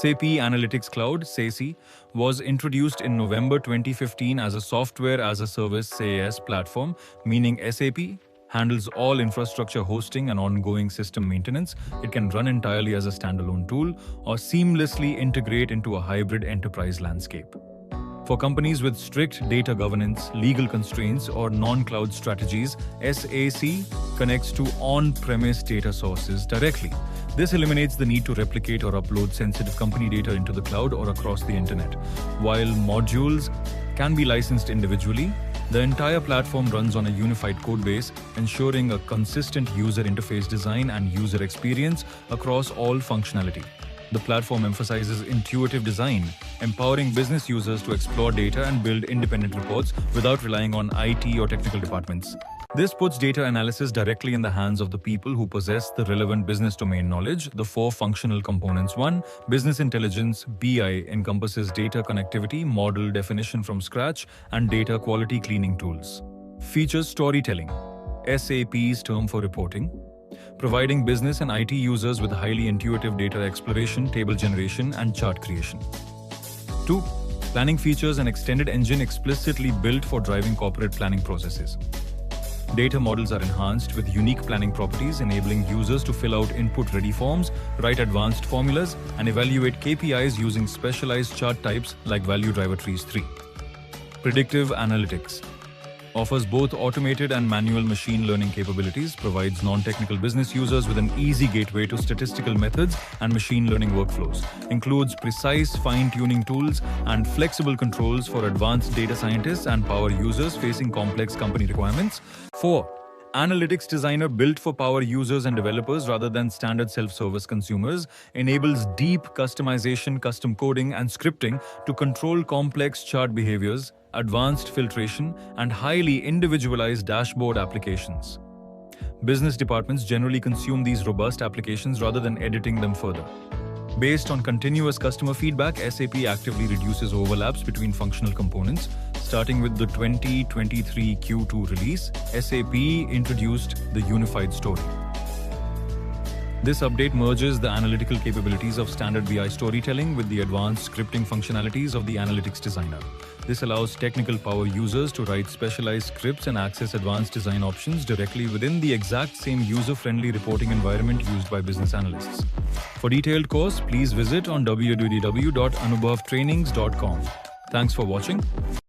SAP Analytics Cloud (SAC) was introduced in November 2015 as a software as a service SaaS platform, meaning SAP handles all infrastructure hosting and ongoing system maintenance. It can run entirely as a standalone tool or seamlessly integrate into a hybrid enterprise landscape. For companies with strict data governance, legal constraints, or non-cloud strategies, SAC connects to on-premise data sources directly. This eliminates the need to replicate or upload sensitive company data into the cloud or across the internet. While modules can be licensed individually, the entire platform runs on a unified codebase, ensuring a consistent user interface design and user experience across all functionality. The platform emphasizes intuitive design, empowering business users to explore data and build independent reports without relying on IT or technical departments. This puts data analysis directly in the hands of the people who possess the relevant business domain knowledge. The four functional components. 1. Business intelligence (BI) encompasses data connectivity, model definition from scratch, and data quality cleaning tools. Features storytelling, SAP's term for reporting, providing business and IT users with highly intuitive data exploration, table generation, and chart creation. 2. Planning features an extended engine explicitly built for driving corporate planning processes. Data models are enhanced with unique planning properties, enabling users to fill out input-ready forms, write advanced formulas, and evaluate KPIs using specialized chart types like value driver trees. 3. Predictive Analytics offers both automated and manual machine learning capabilities, provides non-technical business users with an easy gateway to statistical methods and machine learning workflows, includes precise fine-tuning tools and flexible controls for advanced data scientists and power users facing complex company requirements. 4. Analytics Designer, built for power users and developers rather than standard self-service consumers, enables deep customization, custom coding, and scripting to control complex chart behaviors, advanced filtration, and highly individualized dashboard applications. Business departments generally consume these robust applications rather than editing them further. Based on continuous customer feedback, SAP actively reduces overlaps between functional components. Starting with the 2023 Q2 release, SAP introduced the unified story. This update merges the analytical capabilities of standard BI storytelling with the advanced scripting functionalities of the Analytics Designer. This allows technical power users to write specialized scripts and access advanced design options directly within the exact same user-friendly reporting environment used by business analysts. For detailed course, please visit on www.anubhavtrainings.com. Thanks for watching.